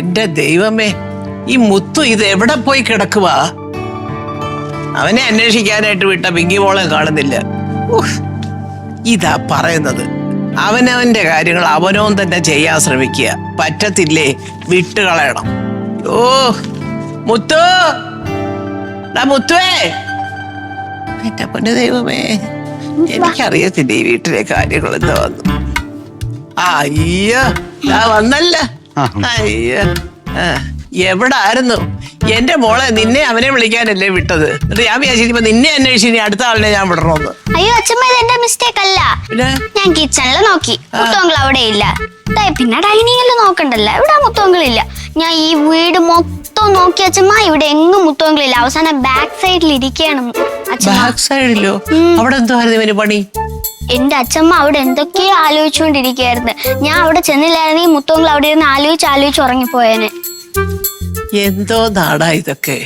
എന്റെ ദൈവമേ, ഈ മുത്തു ഇത് എവിടെ പോയി കിടക്കുവാ? അവനെ അന്വേഷിക്കാനായിട്ട് വിട്ട പിങ്കി മോളെ കാണുന്നില്ല. ഇതാ പറയുന്നത്, അവനവന്റെ കാര്യങ്ങൾ അവനവൻ തന്നെ ചെയ്യാൻ ശ്രമിക്കുക. പറ്റത്തില്ലേ വിട്ടുകളയണം. ഓ മുത്തു, മുത്തുവേ, എന്റെ പൊന്നു ദൈവമേ, എനിക്കറിയത്തില്ല ഈ വീട്ടിലെ കാര്യങ്ങൾ എന്താ വന്നു. അയ്യോ വന്നല്ല. അയ്യോ എവിടായിരുന്നു എന്റെ മോളെ? നിന്നെ അവനെ വിളിക്കാനല്ലേ വിട്ടത്? എന്നിട്ട് ഞാൻ വിചാരിച്ചിപ്പോ നിന്നെ അന്വേഷിച്ച് ഇനി അടുത്ത ആളിനെ ഞാൻ വിടണമെന്ന്. അയ്യോ അച്ഛമ്മ, ഇത് എന്റെ മിസ്റ്റേക്ക് അല്ല. ഞാൻ കിച്ചണില് നോക്കി, മുത്തോങ്കൾ അവിടെ ഇല്ല. പിന്നെ ഡൈനിങ്ങില് നോക്കണ്ടല്ലോ, ഇവിടെ മുത്തോങ്കളില്ല. ഞാൻ ഈ വീട് മൊത്തം നോക്കി അച്ഛമ്മ, ഇവിടെ എങ്ങും മുത്തോങ്കളില്ല. അവസാനം ബാക്ക് സൈഡിൽ ഇരിക്കണം. ബാക്ക് സൈഡിലോ? അവിടെ എന്തോയിരുന്നു ഇവന് പണി? എന്റെ അച്ഛമ്മ അവിടെ എന്തൊക്കെയോ ആലോചിച്ചുകൊണ്ടിരിക്കുകയായിരുന്നു. ഞാൻ അവിടെ ചെന്നില്ലായിരുന്നെങ്കിൽ മുത്തോങ്കൾ അവിടെ ഇരുന്ന് ആലോചിച്ച് ഉറങ്ങിപ്പോയേനെ. എന്തോ നാടാ ഇതൊക്കെ.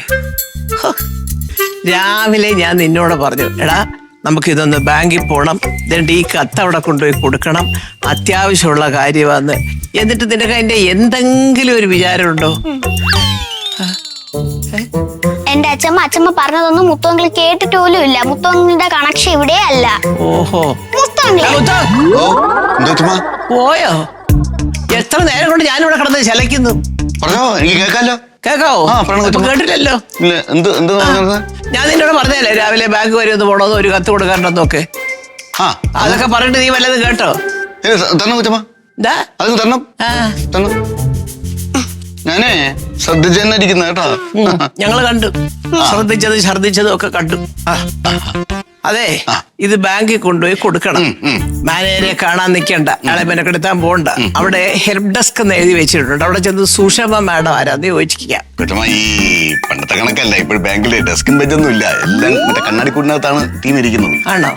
രാവിലെ ഞാൻ നിന്നോട് പറഞ്ഞു, എടാ നമുക്ക് ഇതൊന്ന് ബാങ്കിൽ പോകണം, എന്നിട്ട് ഈ കത്ത് അവിടെ കൊണ്ടുപോയി കൊടുക്കണം, അത്യാവശ്യമുള്ള കാര്യമാന്ന്. എന്നിട്ട് നിനക്ക് അതിന്റെ എന്തെങ്കിലും ഒരു വിചാരമുണ്ടോ? എന്റെ അച്ഛമ്മ പറഞ്ഞതൊന്നും മുത്തോങ്കൾ കേട്ടിട്ട് പോലും ഇല്ല. മുത്തോങ്ങളുടെ കണക്ഷൻ ഇവിടെ അല്ല. ഓഹോ, പോയോ? എത്ര നേരം കൊണ്ട് ഞാനിവിടെ കിടന്ന് ശലയ്ക്കുന്നു. കേക്കാവോ? കേട്ടില്ലല്ലോ. ഞാൻ നിന്നോട് പറഞ്ഞല്ലേ രാവിലെ ബാങ്ക് വരെ ഒന്ന് പോണോന്ന്, ഒരു കത്ത് കൊടുക്കാനുണ്ടെന്നൊക്കെ. അതൊക്കെ പറഞ്ഞിട്ട് നീ വല്ലതും കേട്ടോ? ഞാനേ ശ്രദ്ധിച്ചെന്നിരിക്കുന്ന കേട്ടോ. ഞങ്ങള് കണ്ടു, ശ്രദ്ധിച്ചതും ഛർദിച്ചതും ഒക്കെ കണ്ടു. അതെ, ഇത് ബാങ്കിൽ കൊണ്ടുപോയി കൊടുക്കണം. മാനേജരെ കാണാൻ നിൽക്കണ്ട, അയാളെ മെനക്കെടുത്താൻ പോകണ്ട. അവിടെ ഹെൽപ്പ് ഡെസ്ക് എന്ന് എഴുതി വെച്ചിട്ടുണ്ട്. അവിടെ ചെന്ന് സുഷമ മാഡം ആരാന്ന് ചോദിച്ചിരിക്കാം. ഈ പണ്ടത്തെ കണക്കല്ല, ഇപ്പോൾ ബാങ്കില് ഡെസ്കും ബെഞ്ചൊന്നും ഇല്ല, എല്ലാം മറ്റേ കണ്ണാടിക്കൂടിനകത്താണ് ടീം ഇരിക്കുന്നത്. ആണോ?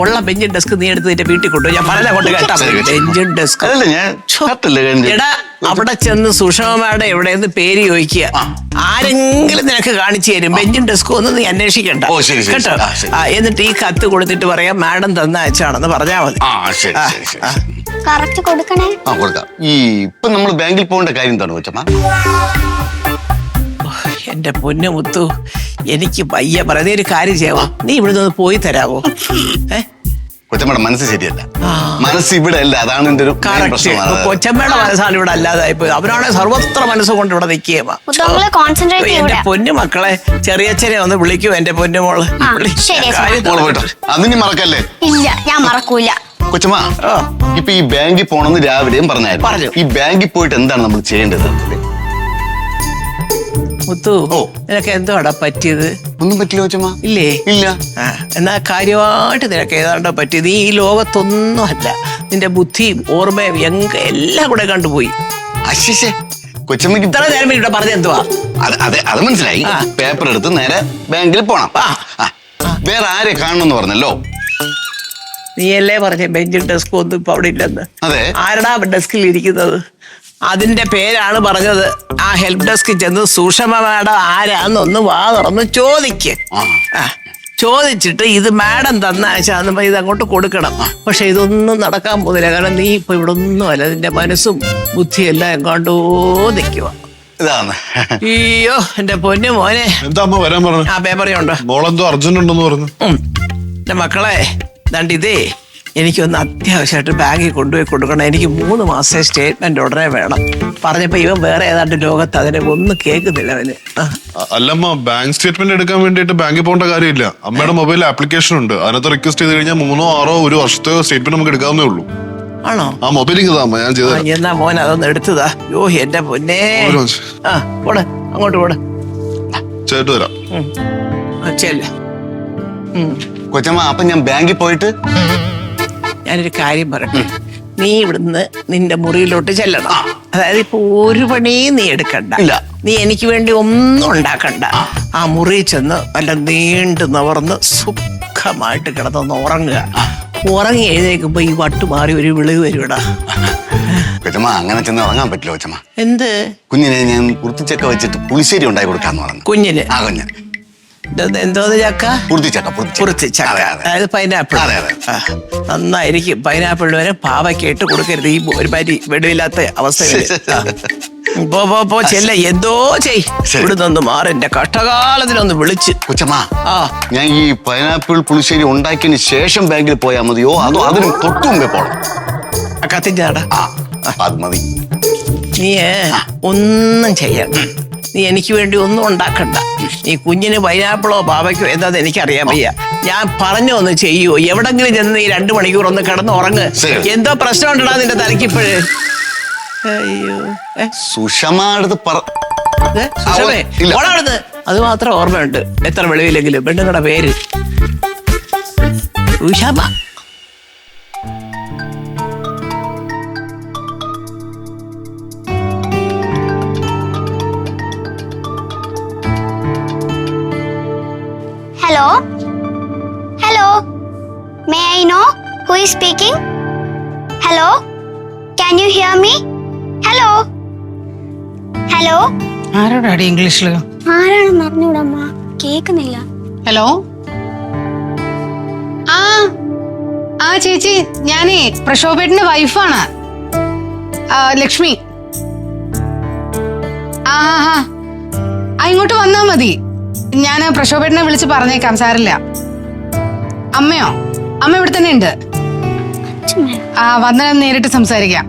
ഉള്ള ബെഞ്ചും ഡെസ്ക് നീ എടുത്ത് നിന്റെ വീട്ടിൽ കൊണ്ടുപോയി. ഞാൻ പറഞ്ഞ കൊണ്ട് കേട്ടാ ബെഞ്ചും ഡെസ്ക്. എടാ, അവിടെ ചെന്ന് സുഷമ മാഡം എവിടെയെന്ന് പേര് ചോദിക്കുക. ആരെങ്കിലും നിനക്ക് കാണിച്ചു തരും. ബെഞ്ചും ഡെസ്കും ഒന്നും നീ അന്വേഷിക്കണ്ട കേട്ടോ. എന്നിട്ട് ഈ കത്ത് കൊടുത്തിട്ട് പറയാം മാഡം തന്ന അയച്ചാണെന്ന് പറഞ്ഞാ മതി. ഈ ഇപ്പൊ നമ്മൾ ബാങ്കിൽ പോകേണ്ട കാര്യം എന്താണ് കൊച്ചമ്മ? എന്റെ പൊന്നു മുത്തു, എനിക്ക് വയ്യ. പറയുന്ന ഒരു കാര്യം ചെയ്യാവോ? നീ ഇവിടെ നിന്ന് പോയി തരാവോ? കൊച്ചമ്മയുടെ മനസ്സ് ശരിയല്ല, മനസ്സ് ഇവിടെ അല്ല. അതാണ് എന്റെ ഒരു കൊച്ചമ്മയുടെ മനസ്സാണ് ഇവിടെ അല്ലാതായിപ്പോയി. അവരാണ് സർവത്ര മനസ്സുകൊണ്ട് ഇവിടെ നിൽക്കുക. എന്റെ പൊന്നു മക്കളെ, ചെറിയച്ഛനെ ഒന്ന് വിളിക്കൂ എന്റെ പൊന്നുമോള്. അതിന് മറക്കല്ലേ? ഇല്ല, ഞാൻ മറക്കൂല. കൊച്ചമ്മ, ഇപ്പൊ ഈ ബാങ്കിൽ പോണെന്ന് രാവിലെയും പറഞ്ഞു. ഈ ബാങ്കിൽ പോയിട്ട് എന്താണ് നമ്മൾ ചെയ്യേണ്ടത്? മുത്തു, നിനക്ക് എന്തോടാ പറ്റിയത്? ഒന്നും പറ്റില്ല കൊച്ചമ്മ. ഇല്ലേ? ഇല്ല. എന്നാ കാര്യമായിട്ട് നിനക്ക് ഏതാണ്ടോ പറ്റിയത്. ഈ ലോകത്തൊന്നും അല്ല, നിന്റെ ബുദ്ധിയും ഓർമ്മയും എല്ലാം കൂടെ കണ്ടുപോയി. അശിഷേ, കൊച്ചമ്മക്ക് ഇത്ര നേരം ഇവിടെ പറഞ്ഞ എന്തുവാ? അതെ, അത് മനസ്സിലായി. പേപ്പർ എടുത്ത് നേരെ ബാങ്കിൽ പോണം. വേറെ ആരെ കാണണമെന്ന് പറഞ്ഞല്ലോ? നീയല്ലേ പറഞ്ഞ ബെഞ്ചും ഡെസ്കും ഒന്നും ഇപ്പൊ അവിടെ ഇല്ലെന്ന്. അതെ, ആരടാ ഡെസ്കിൽ ഇരിക്കുന്നത്? അതിന്റെ പേരാണ് പറഞ്ഞത്. ആ ഹെൽപ്പ് ഡെസ്കിൽ ചെന്ന് സുഷമ മാഡം ആരാന്നൊന്ന് വാ തുറന്ന് ചോദിക്ക്. ചോദിച്ചിട്ട് ഇത് മാഡം തന്ന ആശാന്ന് ഇത് അങ്ങോട്ട് കൊടുക്കണം. പക്ഷെ ഇതൊന്നും നടക്കാൻ പോകുന്നില്ല. കാരണം നീ ഇപ്പൊ ഇവിടെ ഒന്നും അല്ല, നിന്റെ മനസ്സും ബുദ്ധിയും എല്ലാം എങ്ങോട്ടോ നിൽക്കുക. അയ്യോ എന്റെ പൊന്നു മോനെ, എന്താ അമ്മ വരാൻ പറഞ്ഞു? ആ പേപ്പറിയുണ്ടോ? മോളെന്തോ അർജന്റ് ഉണ്ടെന്ന് പറഞ്ഞു. എന്റെ മക്കളെ, ദാണ്ടിതേ എനിക്കൊന്ന് അത്യാവശ്യമായിട്ട് ബാങ്കിൽ കൊണ്ടുപോയി കൊടുക്കണം. എനിക്ക് 3 മാസത്തെ സ്റ്റേറ്റ്മെന്റ് ഉടനെ വേണം. പറഞ്ഞപ്പോ ഇവൻ വേറെ ഏതാണ്ട് ലോകത്ത് അതിനെ ഒന്നും കേൾക്കുന്നില്ല അവന്. അല്ലമ്മ, ബാങ്ക് സ്റ്റേറ്റ്മെന്റ് എടുക്കാൻ വേണ്ടിയിട്ട് ബാങ്കിൽ പോകേണ്ട കാര്യമില്ല. അമ്മയുടെ മൊബൈലിൽ ആപ്ലിക്കേഷൻ ഉണ്ട്, അതിനകത്ത് റിക്വസ്റ്റ് ചെയ്ത് കഴിഞ്ഞാൽ 3 6 1 വർഷത്തെ സ്റ്റേറ്റ്മെന്റ് നമുക്ക് എടുക്കാവുന്നേ ഉള്ളൂ. ആണോ? ആ മൊബൈലിൽ ഞാൻ ചെയ്ത. എന്നാ മോൻ അതൊന്ന് എടുത്തതാ. യോ എന്റെ പൊന്നേ, പോടെ അങ്ങോട്ട് പോടെ. ചേട്ട് വരാം. ചെല്ല കൊച്ചമ്മ. അപ്പൊ ഞാൻ ബാങ്കിൽ പോയിട്ട് ഞാനൊരു കാര്യം പറയട്ടെ. നീ ഇവിടുന്ന് നിന്റെ മുറിയിലോട്ട് ചെല്ലണം. അതായത് ഇപ്പൊ ഒരു പണിയും നീ എടുക്കണ്ട. നീ എനിക്ക് വേണ്ടി ഒന്നും ഉണ്ടാക്കണ്ട. ആ മുറിയിൽ ചെന്ന് വല്ല നീണ്ടു നവർന്ന് സുഖമായിട്ട് കിടന്നൊന്ന് ഉറങ്ങുക. ഉറങ്ങി എഴുന്നേക്കുമ്പോ ഈ വട്ട് മാറി ഒരു വിളിവ് വരുവിടാ. കൊച്ചമ്മ, അങ്ങനെ ചെന്ന് ഉറങ്ങാൻ പറ്റില്ല കൊച്ചമ്മ. എന്ത്? കുഞ്ഞിനെ ഞാൻ കുർത്തിച്ചക്ക വെച്ചിട്ട് പുളിശ്ശേരി ഉണ്ടാക്കി കൊടുക്കാന്ന് പറഞ്ഞു. കുഞ്ഞിന്? ആ കുഞ്ഞ്. എന്തോന്ന് ചക്ക? പുറത്തിച്ചക്ക, അതായത് പൈനാപ്പിൾ. നന്നായിരിക്കും. പൈനാപ്പിൾ വരെ പാവയ്ക്ക് ഇട്ട് കൊടുക്കരുത് ഈ ഒരുമാതിരി വെടിവില്ലാത്ത അവസ്ഥ. പോ ചെല്ല എന്തോ ചെയ്. ഇവിടുന്ന് ഒന്ന് മാറി, എന്റെ കഷ്ടകാലത്തിനൊന്ന് വിളിച്ച്. കൊച്ചമ്മ, ആ ഞാൻ ഈ പൈനാപ്പിൾ പുളിശ്ശേരി ഉണ്ടാക്കിയതിന് ശേഷം ബാങ്കിൽ പോയാൽ മതിയോ അതോ അതിന് തൊട്ടു മുമ്പേ പോണം? കത്തിച്ചാടാ. അത് മതി. നീ ഒന്നും ചെയ്യണ്ട. നീ എനിക്ക് വേണ്ടി ഒന്നും ഉണ്ടാക്കണ്ട. നീ കുഞ്ഞിന് പൈനാപ്പിളോ പാവയ്ക്കോ എന്താന്ന് എനിക്കറിയാൻ വയ്യ. ഞാൻ പറഞ്ഞു ഒന്ന് ചെയ്യൂ. എവിടെങ്കിലും ചെന്ന് നീ 2 മണിക്കൂർ ഒന്ന് കിടന്ന് ഉറങ്ങ്. എന്തോ പ്രശ്നം ഉണ്ടടാ നിന്റെ തലക്കിപ്പോഴ്. അയ്യോ സുഷമ അടുത്ത് ഓടാടുന്ന്. അത് മാത്രം ഓർമ്മയുണ്ട്, എത്ര വെളിവില്ലെങ്കിലും പെണ്ണുങ്ങളുടെ പേര് Sushma. Hello? Hello? May I know who is speaking? Hello? Can you hear me? Hello? Hello? ആരോടാടി ഇംഗ്ലീഷില്? ആരാണെന്ന് അറിഞ്ഞൂടമ്മ, കേക്കുന്നില്ല. ഹലോ. ആ ചേച്ചി, ഞാനേ പ്രശോഭേട്ടന്റെ വൈഫാണ്, ലക്ഷ്മി. ഇങ്ങോട്ട് വന്നാ മതി. ഞാൻ പ്രശോഭേട്ടനെ വിളിച്ച് പറഞ്ഞേക്കാം, സാരില്ല. അമ്മയോ? അമ്മ ഇവിടെ തന്നെ ഉണ്ട്. വന്നാൽ നേരിട്ട് സംസാരിക്കാം.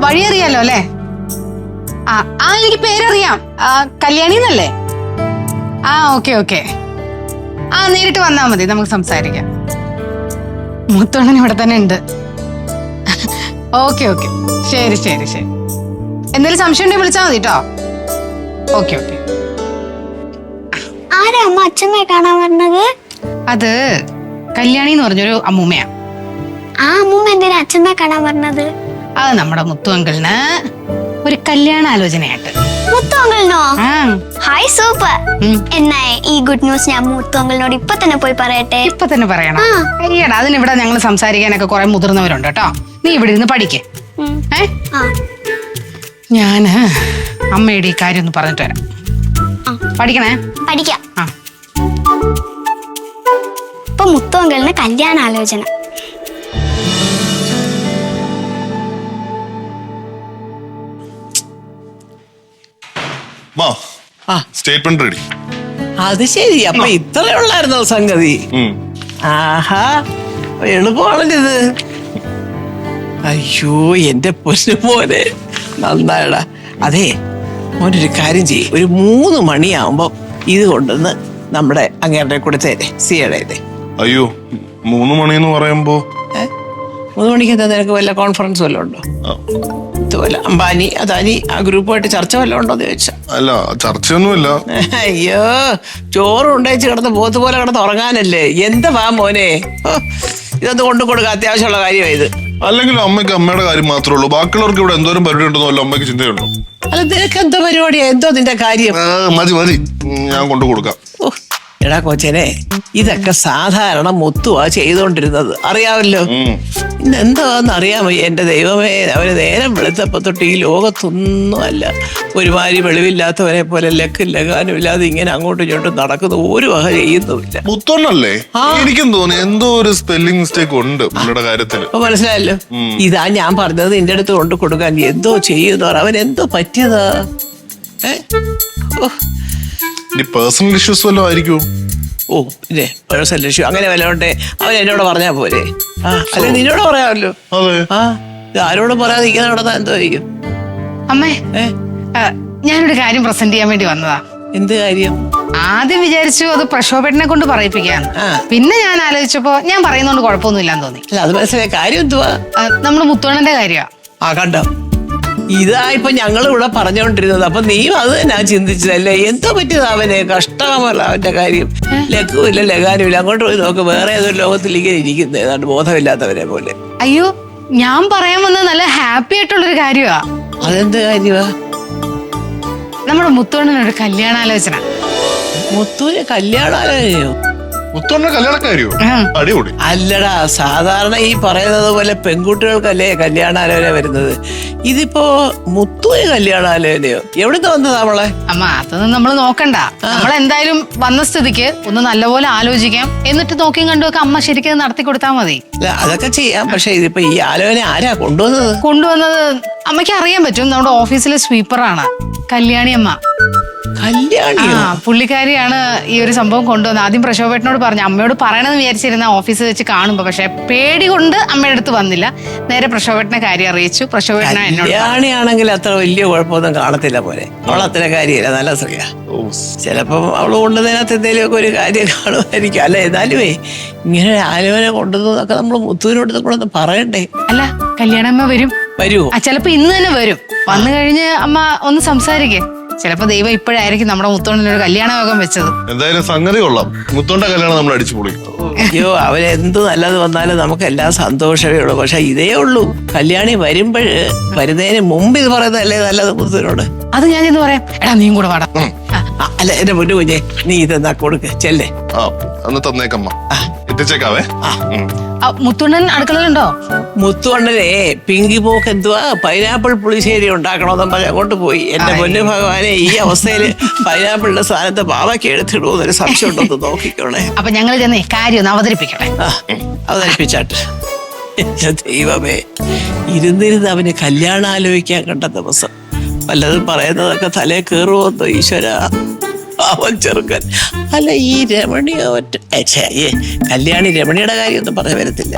വഴി അറിയാലോ അല്ലേ? എനിക്ക് പേരറിയാം, കല്യാണി എന്നല്ലേ? ഓക്കെ. നേരിട്ട് വന്നാ മതി, നമുക്ക് സംസാരിക്കാം. മുത്തോണ്ണൻ ഇവിടെ തന്നെ ഉണ്ട്. ഓക്കെ. ശരി. എന്തെങ്കിലും സംശയം ഉണ്ടെങ്കിൽ വിളിച്ചാൽ മതി കേട്ടോ. ഓക്കെ. ആരാ അമ്മ അച്ഛമ്മയെ കാണാൻ പറഞ്ഞത്? അത് കല്യാണി എന്ന് പറഞ്ഞൊരു അമ്മൂമ്മയാ. ആ അമ്മൂമ്മ എന്തിനാ അച്ഛമ്മയെ കാണാൻ പറഞ്ഞത്? അത് നമ്മുടെ മുത്തു അങ്കിളിന് ഒരു കല്യാണ ആലോചനയായിട്ട്. മുത്തു അങ്കിളിനോ? Hi, super. എന്നാ ഈ ഗുഡ് ന്യൂസ് ഞാൻ മുത്തു അങ്കിളിനോട് ഇപ്പൊ തന്നെ പോയി പറയട്ടെ? ഇപ്പൊ തന്നെ പറയണം? അയ്യടാ, അതിനിവിടെ ഞങ്ങൾ സംസാരിക്കാനൊക്കെ കുറെ മുതിർന്നവരുണ്ട് കേട്ടോ. നീ ഇവിടെ ഇരുന്ന് പഠിക്കേ. ഞാന് അമ്മയുടെ ഈ കാര്യം ഒന്ന് പറഞ്ഞിട്ട് വരാം. പഠിക്കണേ. പഠിക്കാം. ഇപ്പൊ മുത്തു അങ്കിളിന് കല്യാണാലോചന. Statement ready. അത് ശരി, അപ്പൊ ഇത്രേ ഉള്ളായിരുന്നോ സംഗതി? ആഹാ, എളുപ്പമാണല്ലോ ഇത്. അയ്യോ എന്റെ പൊന്നു മോനെ, നന്നായടാ. അതെ മോനൊരു കാര്യം ചെയ്യും, ഒരു 3 മണിയാവുമ്പോ ഇത് കൊണ്ടുവന്ന് നമ്മുടെ അങ്ങേരുടെ കൊടുത്തേരെ, സിയുടെ. അയ്യോ 3 മണിന്ന് പറയുമ്പോ 3 മണിക്ക് എന്താ നിനക്ക് വല്ല കോൺഫറൻസ് വല്ലതും ഉണ്ടോ? ഇതുപോലെ അംബാനി അദാനി ആ ഗ്രൂപ്പുമായിട്ട് ചർച്ച വല്ലതും ഉണ്ടോന്ന് ചോദിച്ചാ. അല്ല, ചർച്ചയൊന്നുമില്ല. അയ്യോ, ചോറ് ഉണ്ടേച്ച് കിടന്ന് പോത്ത് പോലെ കിടന്ന് ഉറങ്ങാനല്ലേ? എന്താ മോനെ, ഇതൊന്ന് കൊണ്ടു കൊടുക്കുക, അത്യാവശ്യമുള്ള കാര്യമാണ് ഇത്. അല്ലെങ്കിൽ അമ്മയ്ക്ക് അമ്മയുടെ കാര്യം മാത്രമേ ഉള്ളൂ, ബാക്കിയുള്ളവർക്ക് ഇവിടെ എന്തോരം പരിപാടി ഉണ്ടെന്നോ അല്ല അമ്മയ്ക്ക് ചിന്തയുണ്ടോ? അല്ല, നിനക്ക് എന്തോ പരിപാടിയാ? എന്തോ നിന്റെ കാര്യം? മതി, ഞാൻ കൊണ്ടു കൊടുക്കാം. എടാ കൊച്ചനെ, ഇതൊക്കെ സാധാരണ മുത്തുവാ ചെയ്തോണ്ടിരുന്നത്, അറിയാമല്ലോ. ഇന്ന് എന്താന്ന് അറിയാമോ? എന്റെ ദൈവമേ, അവന് നേരം വെളുത്തപ്പോ തൊട്ട് ഈ ലോകത്തൊന്നും അല്ല, ഒരുമാതിരി വെളിവില്ലാത്തവനെ പോലെ ലക്കും ലഗാനും ഇല്ലാതെ ഇങ്ങനെ അങ്ങോട്ടും ഇങ്ങോട്ടും നടക്കുന്ന ഒരു വക ചെയ്യുന്നുമില്ല. മുത്തോണ്ണല്ലേ? എനിക്കും തോന്നി എന്തോ ഒരു സ്പെല്ലിംഗ് മിസ്റ്റേക്ക് ഉണ്ട് പുള്ളിയുടെ കാര്യത്തിൽ. അപ്പൊ മനസ്സിലായല്ലോ, ഇതാ ഞാൻ പറഞ്ഞത്, നിന്റെ അടുത്ത് കൊണ്ടു കൊടുക്കാൻ എന്തോ ചെയ്യുന്ന അവൻ എന്തോ പറ്റിയതാ. പേഴ്സണൽ ഇഷ്യൂസ് വല്ലതും ആയിരിക്കും. ഇല്ലേ, പേഴ്സണൽ ഇഷ്യൂ അങ്ങനെ വല്ലതുകൊണ്ടേ അവൻ എന്നോട് പറഞ്ഞാ പോരെ? അല്ലെ നിന്നോട് പറയാമല്ലോ. ഇത് ആരോടും പറയാതെ ഇരിക്കുന്ന നടന്നാ എന്തോ ആയിരിക്കും. അമ്മേ, ഞാനൊരു കാര്യം പ്രസന്റ് ചെയ്യാൻ വേണ്ടി വന്നതാ. എന്ത് കാര്യം? ആദ്യം വിചാരിച്ചു അത് പ്രശോഭേട്ടനെ കൊണ്ട് പറയിപ്പിക്കാന്ന്. പിന്നെ ഞാൻ ആലോചിച്ചപ്പോ ഞാൻ പറയുന്നോണ്ട് കുഴപ്പമൊന്നുമില്ലാന്ന് തോന്നി. അല്ല, അത് മനസ്സിലായ കാര്യം എന്തുവാ? നമ്മുടെ മുത്തോണന്റെ കാര്യമാ. കണ്ടോ, ഇതാ ഇപ്പൊ ഞങ്ങൾ ഇവിടെ പറഞ്ഞുകൊണ്ടിരുന്നത്. അപ്പൊ നീ അത് തന്നെ ചിന്തിച്ചതല്ലേ? എന്തോ പറ്റിയത് അവന്? കഷ്ടമല്ല അവന്റെ കാര്യം. ലക്കുമില്ല ലഗാനും ഇല്ല. അങ്ങോട്ട് പോയി നോക്ക്, വേറെ ഏതൊരു ലോകത്തിൽ ഇങ്ങനെ ഇരിക്കുന്നത്, ഏതാണ്ട് ബോധമില്ലാത്തവരെ പോലെ. അയ്യോ, ഞാൻ പറയാൻ വന്നത് നല്ല ഹാപ്പി ആയിട്ടുള്ളൊരു കാര്യമാ. അതെന്ത് കാര്യമാ? നമ്മുടെ മുത്തോണനൊരു കല്യാണാലോചന. മുത്തൂര് കല്യാണാലോചനയോ? മുത്തോണ്ണ കല്യാണക്കാരിയോ? അടിപൊളി. അല്ലടാ, സാധാരണ ഈ പറയുന്നത് പോലെ പെൺകുട്ടികൾക്കല്ലേ കല്യാണാലോചന വരുന്നത്. ഇതിപ്പോ മുത്തുവിന് കല്യാണാലോചനയോ? എവിടുന്ന് വന്നതാ അവളെ? അമ്മ അതൊന്നും നമ്മൾ നോക്കണ്ട. നമ്മൾ എന്തായാലും വന്ന സ്ഥിതിക്ക് ഒന്ന് നല്ലപോലെ ആലോചിക്കാം, എന്നിട്ട് നോക്കിയും കണ്ടുമൊക്കെ അമ്മ ശരിക്കും നടത്തി കൊടുത്താൽ മതി. അല്ല, അതൊക്കെ ചെയ്യാം. പക്ഷെ ഇതിപ്പോ ഈ ആലോചന ആരാ കൊണ്ടുവന്നത്? കൊണ്ടുവന്നത് അമ്മയ്ക്ക് അറിയാൻ പറ്റും. നമ്മുടെ ഓഫീസിലെ സ്വീപ്പറാണ് കല്യാണി അമ്മ. കല്യാണിയോ? പുള്ളിക്കാരിയാണ് ഈ ഒരു സംഭവം കൊണ്ടുവന്നത്. ആദ്യം പ്രശോഭേട്ടനോട് പറഞ്ഞു, അമ്മയോട് പറയണമെന്ന് വിചാരിച്ചിരുന്ന ഓഫീസിൽ വെച്ച് കാണുമ്പോ, പക്ഷെ പേടി കൊണ്ട് അമ്മയുടെ അടുത്ത് വന്നില്ല. നേരെ പ്രശോഭേട്ടനെ കാര്യം അറിയിച്ചു. പ്രശോഭേട്ടനെ എന്നോട് കല്യാണിയാണെങ്കിൽ അത്ര വലിയ കുഴപ്പമൊന്നും കാണത്തില്ല പോലെ. അവൾ അത്ര കാര്യമില്ല, നല്ല സ്ത്രീയാ. ചിലപ്പം അവള് കൊണ്ടുവന്നതിനകത്ത് എന്തെങ്കിലുമൊക്കെ ഒരു കാര്യം കാണുമായിരിക്കും. അല്ല, എന്നാലുമേ ഇങ്ങനെ ആലോചന കൊണ്ടുവന്നതൊക്കെ നമ്മൾ മുത്തുവിനോട് കൂടെ ഒന്ന് പറയണ്ടേ? അല്ല, കല്യാണമ്മ വരും. വരുമോ? ചിലപ്പോ ഇന്ന് തന്നെ വരും. വന്നു കഴിഞ്ഞ് അമ്മ ഒന്ന് സംസാരിക്കേ. ചിലപ്പോ ദൈവം ഇപ്പോഴായിരിക്കും നമ്മുടെ മുത്തോണിനൊരു കല്യാണയോഗം വെച്ചത്. എന്തായാലും സംഗതി കൊള്ളാം. മുത്തോണ്ട കല്യാണം നമ്മൾ അടിച്ചു പൊളി. അയ്യോ, അവരെന്ത് നല്ലത് വന്നാലും നമുക്ക് എല്ലാം സന്തോഷമേ ഉള്ളൂ. പക്ഷെ ഇതേ ഉള്ളൂ, കല്യാണി വരുന്നതിന് മുമ്പ് ഇത് പറയുന്നതല്ലേ നല്ലത് മുത്തുവിനോട്. അത് ഞാൻ ചെന്ന് പറയാം. എടാ നീയും കൂടെ പാടാം. അല്ല, എന്റെ പൊന്നു കുഞ്ഞെ, നീ ഇതെന്നാ കൊടുക്ക്, ചെല്ലേ. അന്ന് തന്നേക്കമ്മ, എത്തിച്ചേക്കാവേ. മുത്തുണ്ണൻ അടുക്കളയിലുണ്ടോ? മുത്തുവണ്ണനെ പിങ്കി പോക്ക് എന്തുവാ പൈനാപ്പിൾ പുളിശ്ശേരി ഉണ്ടാക്കണമെന്നും പറഞ്ഞ് അങ്ങോട്ട് പോയി. എന്റെ പൊന്നു ഭഗവാനെ, ഈ അവസ്ഥയില് പൈനാപ്പിളിന്റെ സ്ഥാനത്ത് പാവയ്ക്ക് എടുത്തിടുമെന്നൊരു സംശയം ഉണ്ടോ നോക്കിക്കോണേ. അപ്പൊ ഞങ്ങൾ ചെന്നേ കാര്യം ഒന്ന് അവതരിപ്പിക്കണേ. അവതരിപ്പിച്ചാട്ട്. എന്റെ ദൈവമേ, ഇരുന്നിരുന്ന് അവന് കല്യാണം ആലോചിക്കാൻ കണ്ട ദിവസം വല്ലതും പറയുന്നതൊക്കെ തലേ കയറുമെന്നോ ഈശ്വര. അവൻ ചെറുക്കൻ. അല്ല, ഈ രമണിയോ കല്യാണി രമണിയുടെ കാര്യമൊന്നും പറഞ്ഞു വരത്തില്ല.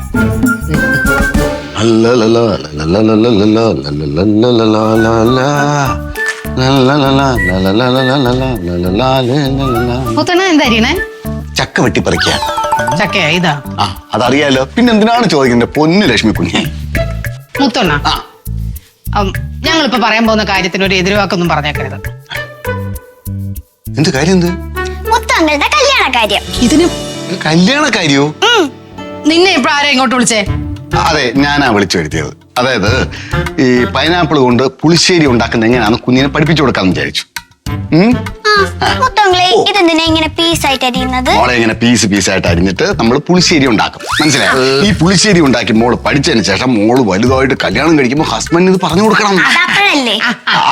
മുത്തണ്ണൻ എന്താ അരിയണേ? ചക്ക വെട്ടിപ്പറിക്കുക. ചക്കയാ ഇതാ? ആ, അതറിയാലോ. പിന്നെ എന്തിനാണ് ചോദിക്കുന്നത്? പൊന്നു ലക്ഷ്മി കുഞ്ഞെ. മുത്തണ്ണ, ഞങ്ങളിപ്പോ പറയാൻ പോകുന്ന കാര്യത്തിന് ഒരു എതിർവാക്കൊന്നും പറഞ്ഞേക്കരുത്. എന്ത് കാര്യം? എന്ത് മുത്തങ്ങളുടെ കല്യാണ കാര്യം. ഇതിന് കല്യാണ കാര്യോ? നിന്നെ ഇപ്പൊ ആരാ ഇങ്ങോട്ട് വിളിച്ചേ? അതെ, ഞാനാ വിളിച്ചു വരുത്തിയത്. അതായത് ഈ പൈനാപ്പിൾ കൊണ്ട് പുളിശ്ശേരി ഉണ്ടാക്കുന്ന എങ്ങനെയാണെന്ന് കുഞ്ഞിനെ പഠിപ്പിച്ചു കൊടുക്കാന്ന് വിചാരിച്ചു. മുത്തങ്ങളെ, ഇതെന്തിനാ ഇങ്ങനെ പീസായിട്ട് അരിയുന്നത്? മോളെ ഇങ്ങനെ പീസായിട്ട് അരിഞ്ഞിട്ട് നമ്മൾ പുളിശ്ശേരി ഉണ്ടാക്കും. മനസ്സിലായോ? ഈ പുളിശ്ശേരി ഉണ്ടാക്കി മോള് പഠിച്ചതിന് ശേഷം മോള് വലുതായിട്ട് കല്യാണം കഴിക്കുമ്പോ ഹസ്ബൻഡിന് ഇത് പറഞ്ഞു കൊടുക്കണം. അതപ്പോഴല്ലേ?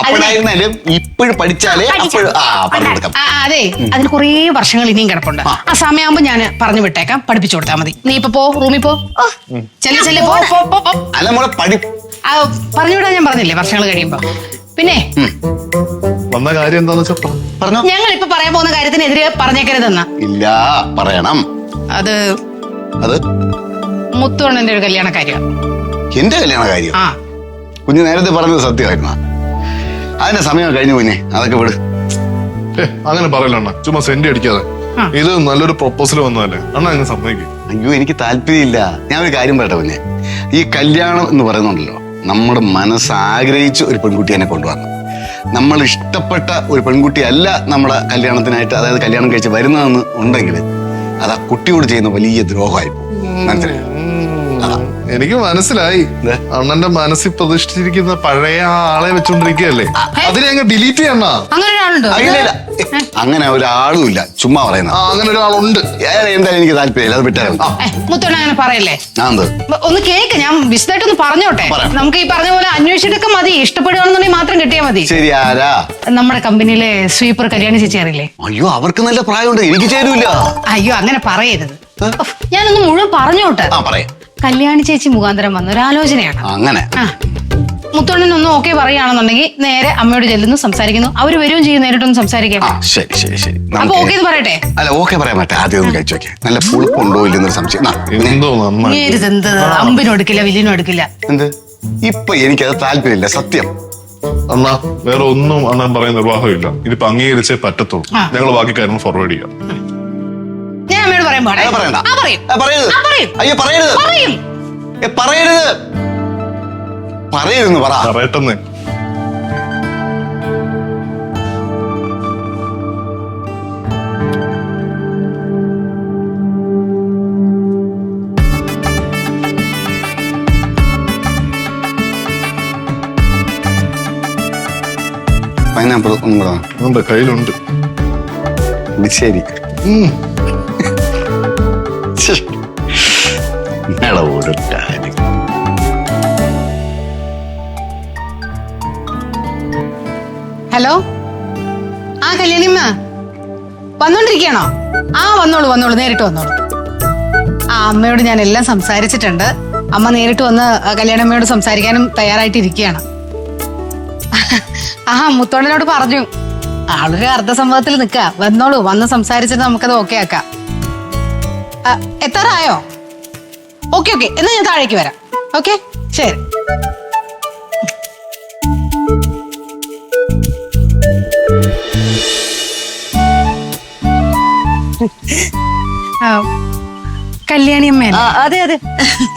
അപ്പോഴായിരുന്നാലും ഇപ്പോഴും പഠിച്ചാലേ അപ്പോഴും പറഞ്ഞു കൊടുക്കാം. അതെ, അതിന് കുറേ വർഷങ്ങൾ ഇനിയും കിടപ്പുണ്ട്. ആ സമയമാകുമ്പോ ഞാൻ പറഞ്ഞു വിട്ടേക്കാം, പഠിപ്പിച്ചു കൊടുത്താൽ മതി. നീ ഇപ്പൊ പോ, റൂമിൽ പോ. ചെല്ലെ പോ. അല്ല മോളെ പറഞ്ഞുവിടാൻ ഞാൻ പറഞ്ഞില്ലേ, വർഷങ്ങൾ കഴിയുമ്പോ. പിന്നെ വന്ന കാര്യം എന്താന്ന് വെച്ചാ പറഞ്ഞോ. ഞങ്ങൾ ഇപ്പൊ പറയാൻ പോകുന്ന കാര്യത്തിനെതിരെ പറഞ്ഞേക്കരുതെന്ന. ഇല്ല, പറയണം. അത് മുത്തുവണ്ണന്റെ ഒരു കല്യാണ കാര്യം. എന്റെ കല്യാണ കാര്യം? ആ, കുഞ്ഞ് നേരത്തെ പറഞ്ഞത് സത്യമായിരുന്നു. അതിന്റെ സമയം കഴിഞ്ഞു കുഞ്ഞെ, അതൊക്കെ വിട്. അങ്ങനെ പറയലണ്ണ, ചുമ്മാ സെന്റ് അടിക്കാതെ. ഇത് നല്ലൊരു പ്രൊപ്പോസൽ വന്നതല്ലേ അണ്ണ, അങ്ങ് സമ്മതിക്കും. അയ്യോ, എനിക്ക് താല്പര്യമില്ല. ഞാൻ ഒരു കാര്യം പറയട്ടെ കുഞ്ഞെ, ഈ കല്യാണം എന്ന് പറയുന്നുണ്ടല്ലോ, നമ്മുടെ മനസ്സ് ആഗ്രഹിച്ച് ഒരു പെൺകുട്ടി എന്നെ കൊണ്ടുവരണം. നമ്മൾ ഇഷ്ടപ്പെട്ട ഒരു പെൺകുട്ടി അല്ല നമ്മുടെ കല്യാണത്തിനായിട്ട്, അതായത് കല്യാണം കഴിച്ച് വരുന്നതെന്ന് ഉണ്ടെങ്കിൽ അത് ആ കുട്ടിയോട് ചെയ്യുന്ന വലിയ ദ്രോഹമായി പോകും. മനസ്സിലായോ? എനിക്ക് മനസ്സിലായി. അണ്ണന്റെ മനസ്സിൽ പ്രതിഷ്ഠിച്ചിരിക്കുന്ന പഴയ ആളെ വെച്ചോണ്ടിരിക്കുകയല്ലേ, അതിനെ അങ്ങ് ഡിലീറ്റ് ചെയ്യണ. അങ്ങനെ ഒരാളുണ്ടോ? അങ്ങനെ ഒരാളും ഇല്ല, ചുമ്മാ പറയുന്ന. അങ്ങനെ ഒരാളുണ്ട്. എന്തായാലും എനിക്ക് താല്പര്യമില്ല, അത് വിട്ടാൽ. മുത്തോണ്ണ അങ്ങനെ പറയല്ലേ. ഒന്ന് കേക്ക്, ഞാൻ വിശദമായിട്ടൊന്ന് പറഞ്ഞോട്ടെ. നമുക്ക് ഈ പറഞ്ഞ പോലെ അന്വേഷിച്ചിട്ടൊക്കെ മതി. ഇഷ്ടപ്പെടുകയാണെന്നുണ്ടെങ്കിൽ മാത്രം കിട്ടിയാൽ മതി. ശരി. ആരാ? നമ്മുടെ കമ്പനിയിലെ സ്വീപ്പർ കല്യാണി ചേച്ചി അറിയില്ലേ? അയ്യോ, അവർക്ക് നല്ല പ്രായമുണ്ട്, എനിക്ക് ചേരൂല. അയ്യോ, അങ്ങനെ പറയരുത്. ഞാനൊന്ന് മുഴുവൻ പറഞ്ഞോട്ടെ. കല്യാണി ചേച്ചി മുഖാന്തരം വന്ന ഒരു ആലോചനയാണ്. അങ്ങനെ മുത്തോണ്ണനൊന്നും ഓക്കെ പറയുകയാണെന്നുണ്ടെങ്കിൽ നേരെ അമ്മയോട് ചെല്ലുന്നു, സംസാരിക്കുന്നു. അവര് വരികയും ചെയ്യും, നേരിട്ടൊന്ന് സംസാരിക്കാം. ശരി. അപ്പൊ ഓക്കെ എന്ന് പറയട്ടെ. അല്ല, ഓക്കെ പറയാൻ പറ്റേ. ആദ്യം ഒന്ന് കഴിച്ചു നോക്കേ. നല്ല പുളിപ്പുണ്ടോ ഇല്ലെന്നൊരു സംശയം. എന്ത് അമ്പിനും എടുക്കില്ല, വില്ലിനും എടുക്കില്ല. എന്ത്? ഇപ്പൊ എനിക്കത് താല്പര്യമില്ല, സത്യം. അണ്ണാ, വേറെ ഒന്നും അണ്ണൻ പറയുന്ന നിർവാഹമില്ല. ഇതിപ്പോ അംഗീകരിച്ചേ പറ്റത്തുള്ളൂ. ഞങ്ങൾ ബാക്കി കാര്യങ്ങൾ ഫോർവേഡ് ചെയ്യാം. ഞാൻ അമ്മയോട് പറയാൻ പാടില്ല. അയ്യോ, പറയരുത്. പറയരുതെന്ന് പറ. പറയട്ടെന്ന്. പൈനാപ്പിൾ ഒന്നും കൂടെ കയ്യിലുണ്ട്. ശരി. എടാ, ഒരു കാര്യം. ഹലോ, ആ കല്യാണിമ്മ വന്നോണ്ടിരിക്കണോ? ആ വന്നോളൂ വന്നോളൂ, നേരിട്ട് വന്നോളൂ. ആ അമ്മയോട് ഞാൻ എല്ലാം സംസാരിച്ചിട്ടുണ്ട്. അമ്മ നേരിട്ട് വന്ന് കല്യാണമ്മയോട് സംസാരിക്കാനും തയ്യാറായിട്ടിരിക്കുകയാണ്. ആ മുത്തോണ്ടനോട് പറഞ്ഞു, ആളൊരു അർദ്ധസമ്മതത്തിൽ നിൽക്ക. വന്നോളൂ, വന്ന് സംസാരിച്ചിട്ട് നമുക്കത് ഓക്കെ ആക്കാം. എത്താറായോ? ഓക്കെ ഓക്കെ, എന്നാ ഞാൻ താഴേക്ക് വരാം. ഓക്കെ, ശരി. കല്യാണിയമ്മ, അതെ അതെ,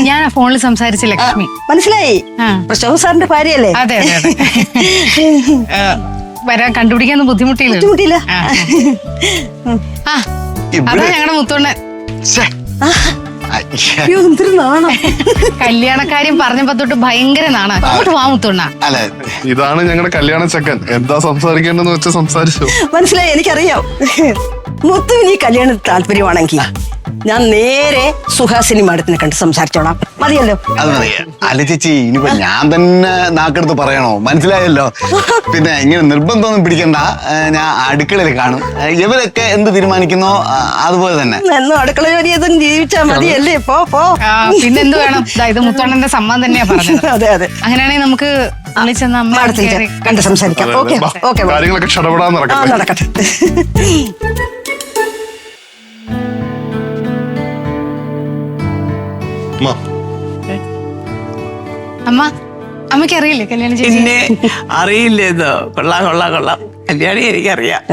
ഞാൻ ആ ഫോണിൽ സംസാരിച്ച ലക്ഷ്മി. മനസ്സിലായി. ആ. പ്രശോഭ സാറിന്റെ ഭാര്യയല്ലേ? അതെ അതെ അതെ. വരാൻ കണ്ടുപിടിക്കാനൊന്നും ബുദ്ധിമുട്ടില്ല. ബുദ്ധിമുട്ടില്ല. ആ, അതാ ഞങ്ങളുടെ മുത്തോണ്ണൻ. ശ്ശെ. അയ്യോ, എന്തൊരു നാണം. കല്യാണക്കാര്യം പറഞ്ഞപ്പോ തൊട്ട് ഭയങ്കര നാണ. അങ്ങോട്ട് വാ മുത്തോണ്ണ. അല്ല, ഇതാണ് ഞങ്ങളുടെ കല്യാണ ചെക്കൻ. എന്താ സംസാരിക്കേണ്ടെന്ന് വെച്ചാൽ സംസാരിച്ചു. മനസ്സിലായി, എനിക്കറിയാം. മുത്തുവിന് ഈ കല്യാണത്തിന് താല്പര്യമാണെങ്കിൽ ഞാൻ നേരെ സുഹാസിനി മാഡത്തിനെ കണ്ട് സംസാരിച്ചോളാം. മതിയല്ലോ? അത് മതിയാ. അല്ല ചേച്ചി, ഇനിയിപ്പോ ഞാൻ തന്നെ നാക്കെടുത്ത് പറയണോ? മനസ്സിലായല്ലോ. പിന്നെ ഇങ്ങനെ നിർബന്ധമൊന്നും പിടിക്കണ്ട. ഞാൻ അടുക്കളയിൽ കാണും. ഇവരൊക്കെ എന്ത് തീരുമാനിക്കുന്നോ അതുപോലെ തന്നെ. എന്നും അടുക്കള ജോലി ചെയ്തും ജീവിച്ചാ മതിയല്ലേ? പോ പോ. പിന്നെന്ത് വേണം? ഇത് മുത്തോണ്ണന്റെ സമ്മതം തന്നെയാ പറഞ്ഞത്. അതെ അതെ, അങ്ങനെയാണെങ്കിൽ നമുക്ക് വിളിച്ചെന്ന് അമ്മ മാഡത്തിന് കണ്ട് സംസാരിക്കാം. ഓക്കെ ഓക്കെ, കാര്യങ്ങളൊക്കെ ക്ഷണപ്പെടാൻ നടക്കട്ടെ. നടക്കട്ടെ. അമ്മ, അമ്മ, അമ്മയ്ക്ക് അറിയില്ലേ കല്യാണം ചേച്ചി? പിന്നെ അറിയില്ലേന്നോ? കൊള്ളാം കൊള്ളാം കൊള്ളാം. കല്യാണി എനിക്കറിയാം.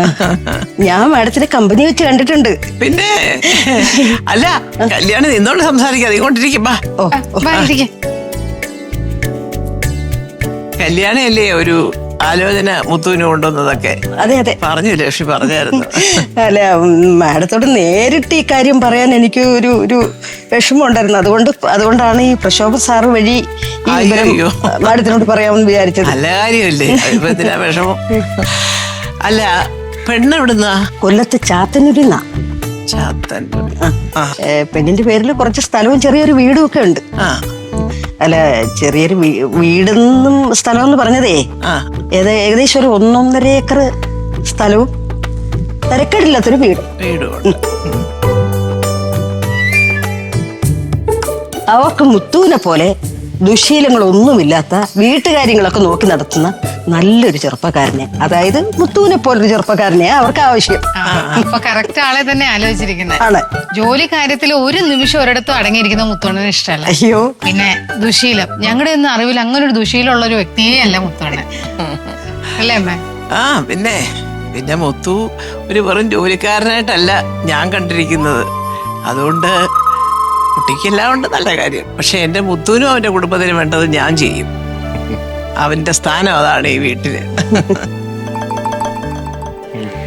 ഞാൻ മാഡത്തിനെ കമ്പനി വെച്ച് കണ്ടിട്ടുണ്ട്. പിന്നെ അല്ല, കല്യാണി നിന്നോട് സംസാരിക്കാതെ ഇങ്ങോട്ടിരിക്കുമ്പോ. ഓ, വാ, ഇരിക്ക്. കല്യാണി അല്ലേ ഒരു ആലോചന മുത്തുവിന് കൊണ്ടുവന്നതൊക്കെ? അതെ അതെ, പറഞ്ഞു, ലക്ഷ്മി പറഞ്ഞായിരുന്നു. അല്ല, മാഡത്തോട് നേരിട്ട് ഈ കാര്യം പറയാൻ എനിക്ക് ഒരു വിഷമം ഉണ്ടായിരുന്നു. അതുകൊണ്ടാണ് ഈ പ്രശോഭ സാറ് വഴി ഈ വിവരം അയ്യോ. മാഡത്തിനോട് പറയാമെന്ന് വിചാരിച്ചത്. നല്ല കാര്യമല്ലേ? അതിപ്പോ എന്തിനാ വിഷമം? അല്ല, പെണ്ണ് എവിടുന്നാ? കൊല്ലത്ത് ചാത്തന്നൂരിന്നാ. ചാത്തൻ. പെണ്ണിന്റെ പേരിൽ കുറച്ച് സ്ഥലവും ചെറിയൊരു വീടും ഒക്കെ ഉണ്ട്. ആ അല്ല, ചെറിയൊരു വീടെന്നും സ്ഥലം എന്ന് പറഞ്ഞതേ ആ ഏകദേശം ഒരു 1.5 ഏക്കർ സ്ഥലവും തിരക്കേടില്ലാത്തൊരു വീട്. വീടുണ്ട്. അവർക്ക് മുത്തുവിനെ പോലെ ദുശീലങ്ങളൊന്നുമില്ലാത്ത വീട്ടുകാര്യങ്ങളൊക്കെ നോക്കി നടത്തുന്ന നല്ലൊരു ചെറുപ്പക്കാരനെ, അതായത് മുത്തുവിനെ പോലൊരു ചെറുപ്പക്കാരനെ അവർക്ക് ആവശ്യം. അപ്പൊ കറക്റ്റ് ആളെ തന്നെ ആലോചിച്ചിരിക്കുന്നത്. ആണ്. ജോലി കാര്യത്തിൽ ഒരു നിമിഷം ഒരിടത്തും അടങ്ങിയിരിക്കുന്ന മുത്തോണ്ണന് ഇഷ്ടമല്ല. അയ്യോ, പിന്നെ ദുശീലം, ഞങ്ങളുടെ ഒന്നും അറിവിൽ അങ്ങനെ ഒരു ദുശീലമുള്ള ഒരു വ്യക്തിയേ അല്ല മുത്തോണ്ണൻ. അല്ലേ അമ്മ? ആ പിന്നെ പിന്നെ മുത്തു ഒരു വെറും ജോലിക്കാരനായിട്ടല്ല ഞാൻ കണ്ടിരിക്കുന്നത്. അതുകൊണ്ട് കുട്ടിക്കെല്ലാം ഉണ്ട്, നല്ല കാര്യം. പക്ഷെ എന്റെ മുത്തുവിനും അവന്റെ കുടുംബത്തിനും വേണ്ടത് ഞാൻ ചെയ്യും. അവന്റെ സ്ഥാനം അതാണ് ഈ വീട്ടില്.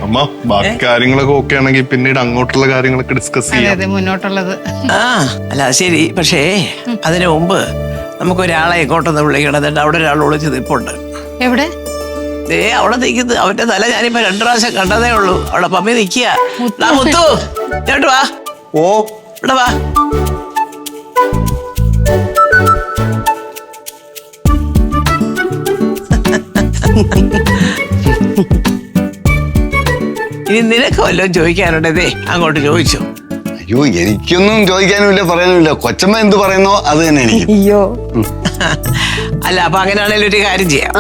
അമ്മ, ബാക്കി കാര്യങ്ങളൊക്കെ ഓക്കെ ആണെങ്കിൽ പിന്നീട് അങ്ങോട്ടുള്ള കാര്യങ്ങളൊക്കെ ഡിസ്കസ് അതെ ചെയ്യാം. അതെ, മുന്നോട്ടുള്ളത്. ആ അല്ല ശരി. പക്ഷേ അതിനു മുമ്പ് നമുക്കൊരാളെ ഇങ്ങോട്ടൊന്ന് വിളിക്കണം. എന്നിട്ട് അവിടെ ഒരാൾ ഒളിച്ച് നിൽപ്പുണ്ട്. എവിടെ? അവിടെ നിൽക്കുന്നത്. അവന്റെ തല ഞാനിപ്പോ 2 പ്രാവശ്യം കണ്ടതേ ഉള്ളൂ. അവിടെ പമ്മി നിൽക്കുക. മുത്തു, ഇങ്ങോട്ട് വാ. ഓ, ഇവിടെ വാ. ഇനി നിനക്ക് വല്ലതും ചോദിക്കാനുണ്ടതേ അങ്ങോട്ട് ചോദിച്ചു. അയ്യോ, എനിക്കൊന്നും ചോദിക്കാനുമില്ല, പറയാനുമില്ല. കൊച്ചമ്മ എന്ത് പറയുന്നോ അത് തന്നെ എനിക്ക്. അയ്യോ. അല്ല, അപ്പൊ അങ്ങനെയാണെങ്കിൽ ഒരു കാര്യം ചെയ്യാം.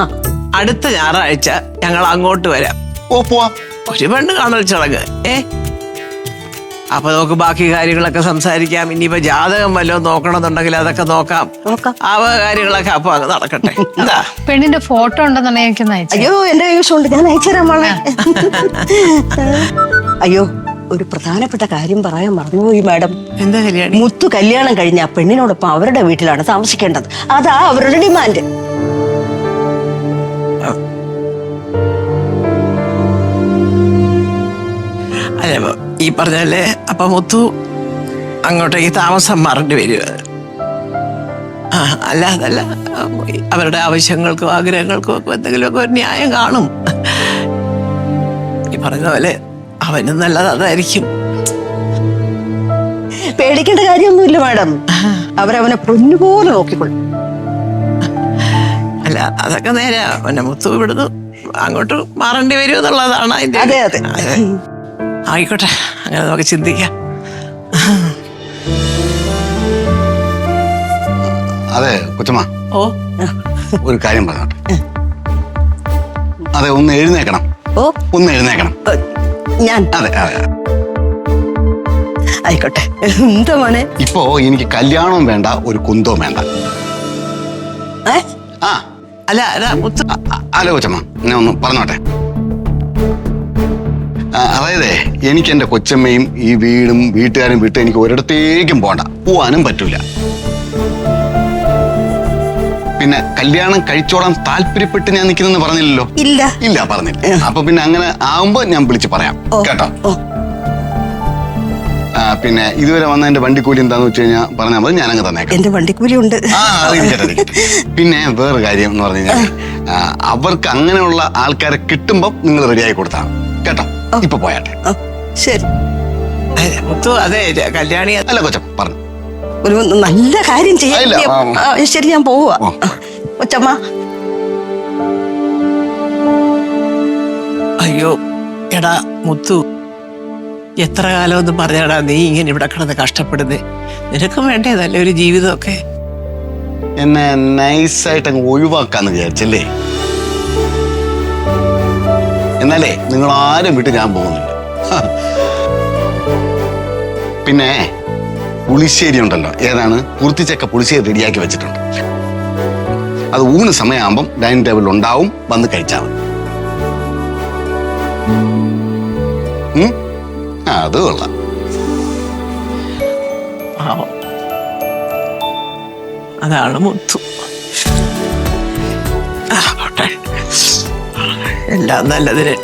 അടുത്ത ഞായറാഴ്ച ഞങ്ങൾ അങ്ങോട്ട് വരാം. ഓ, പോവാം. ഒരു പെണ്ണ് കാണൽ ചടങ്ങ്. അപ്പൊ നമുക്ക് ബാക്കി കാര്യങ്ങളൊക്കെ സംസാരിക്കാം. ഇനിയിപ്പോ ജാതകം വല്ലതും നോക്കണമെന്നുണ്ടെങ്കിൽ അതൊക്കെ നോക്കാം. ആ കാര്യങ്ങളൊക്കെ അപ്പൊ അങ്ങ് നടക്കട്ടെ. എന്താ? പെണ്ണിന്റെ ഫോട്ടോ ഉണ്ടെന്നുണ്ടെങ്കിൽ എനിക്കൊന്ന് അയച്ചു. അയ്യോ, എന്റെ കൈവശമുണ്ട്, ഞാൻ അയച്ചുതരാം മോളെ. അയ്യോ, ഒരു പ്രധാനപ്പെട്ട കാര്യം പറയാൻ മറന്നുപോയി മാഡം. എന്താ കല്യാണി? മുത്തു കല്യാണം കഴിഞ്ഞ ആ പെണ്ണിനോടൊപ്പം അവരുടെ വീട്ടിലാണ് താമസിക്കേണ്ടത്. അതാ അവരുടെ ഡിമാൻഡ്. അല്ല, ഈ പറഞ്ഞല്ലേ, അപ്പൊ മുത്തു അങ്ങോട്ടേക്ക് താമസം മാറേണ്ടി വരും. അല്ല അതല്ല, അവരുടെ ആവശ്യങ്ങൾക്കും ആഗ്രഹങ്ങൾക്കും ഒക്കെ എന്തെങ്കിലുമൊക്കെ ഒരു ന്യായം കാണും. ഈ പറഞ്ഞ പോലെ അവനും നല്ലത് അതായിരിക്കും. പേടിക്കേണ്ട കാര്യമൊന്നുമില്ല മാഡം. അവരവനെ പൊന്നുപോലെ നോക്കിക്കൊള്ളും. അല്ല അതൊക്കെ നേരെ പിന്നെ മുത്തു ഇവിടുന്ന് അങ്ങോട്ട് മാറേണ്ടി വരും എന്നുള്ളതാണ് അതിന്റെ അതെ, അതെ. ആയിക്കോട്ടെ, അങ്ങനെ നമുക്ക് ചിന്തിക്കാം. അതെ കൊച്ചമ്മ, ഓ ഒരു കാര്യം പറഞ്ഞോട്ടെ. അതെ, ഒന്ന് എഴുന്നേക്കണം. ഓ, ഒന്ന് എഴുന്നേക്കണം. ഞാൻ അതെ അതെ. ആയിക്കോട്ടെ. എന്താ മോനെ? ഇപ്പോ എനിക്ക് കല്യാണവും വേണ്ട, ഒരു കുന്തവും വേണ്ട. ഏ? ആ അല്ല അല്ല മുത്തു, അല്ല കൊച്ചമ്മ, ഞാൻ ഒന്ന് പറഞ്ഞോട്ടെ. അതായത് എനിക്ക് എന്റെ കൊച്ചമ്മയും ഈ വീടും വീട്ടുകാരും വിട്ട് എനിക്ക് ഒരിടത്തേക്കും പോണ്ട, പോവാനും പറ്റൂല. പിന്നെ കല്യാണം കഴിച്ചോളാൻ താല്പര്യപ്പെട്ട് ഞാൻ നിൽക്കുന്നെന്ന് പറഞ്ഞില്ലല്ലോ. ഇല്ല. ഇല്ല, പറഞ്ഞില്ല. അപ്പൊ പിന്നെ അങ്ങനെ ആവുമ്പോ ഞാൻ വിളിച്ച് പറയാം കേട്ടോ. പിന്നെ ഇതുവരെ വന്ന എന്റെ വണ്ടിക്കൂലി എന്താന്ന് വെച്ച് കഴിഞ്ഞാൽ പറഞ്ഞാൽ മതി, ഞാനങ്ങ് തന്നേക്കാം. എന്റെ വണ്ടിക്കൂലി ഉണ്ട്. പിന്നെ വേറെ കാര്യം എന്ന് പറഞ്ഞു കഴിഞ്ഞാൽ അവർക്ക് അങ്ങനെയുള്ള ആൾക്കാരെ കിട്ടുമ്പോ നിങ്ങൾ റെഡിയായി കൊടുത്താൽ കേട്ടോ. ഇപ്പൊ പോയാട്ടെ. ശരി മുത്തു. അതെ, കല്യാണി അല്ല കൊച്ചം പറഞ്ഞു, ഒരു നല്ല കാര്യം ചെയ്യാം. ഇല്ല, ശരി, ഞാൻ പോവാ. ഓ. കൊച്ചമ്മ. അയ്യോ എടാ മുത്തു, എത്ര കാലം ഒന്നും പറഞ്ഞാടാ നീ ഇങ്ങനെ ഇവിടെ കിടന്ന് കഷ്ടപ്പെടുന്നേ? നിനക്കും വേണ്ടേ നല്ലൊരു ജീവിതമൊക്കെ? എന്നെ നൈസായിട്ട് അങ്ങ് ഒഴിവാക്കാന്ന് വിചാരിച്ചല്ലേ? എന്നാലേ നിങ്ങൾ ആരും വിട്ട് ഞാൻ പോകുന്നില്ല. പിന്നെ പുളിശ്ശേരി ഉണ്ടല്ലോ, ഏതാണ് കുർത്തിച്ചക്ക പുളിശ്ശേരി റെഡിയാക്കി വെച്ചിട്ടുണ്ട്. അത് ഊണ് സമയമാകുമ്പം ഡൈനിങ് ടേബിളിൽ ഉണ്ടാവും, വന്ന് കഴിച്ചാൽ മതി. അത് കൊള്ളാം. പാവം. അതാണ് മുത്തു. പോട്ടെ, എല്ലാം നല്ലതിന്.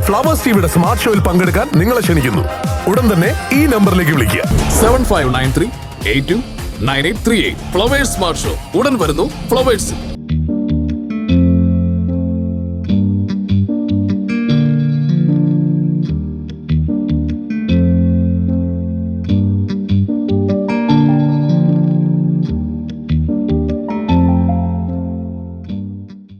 ഫ്ലവേഴ്സ് ടിവിയുടെ സ്മാർട്ട് ഷോയിൽ പങ്കെടുക്കാൻ നിങ്ങളെ ക്ഷണിക്കുന്നു. ഉടൻ തന്നെ ഈ നമ്പറിലേക്ക് വിളിക്കുക. 7593829838. ഫ്ലവേഴ്സ് സ്മാർട്ട് ഷോ ഉടൻ വരുന്നു ഫ്ലവേഴ്സ്.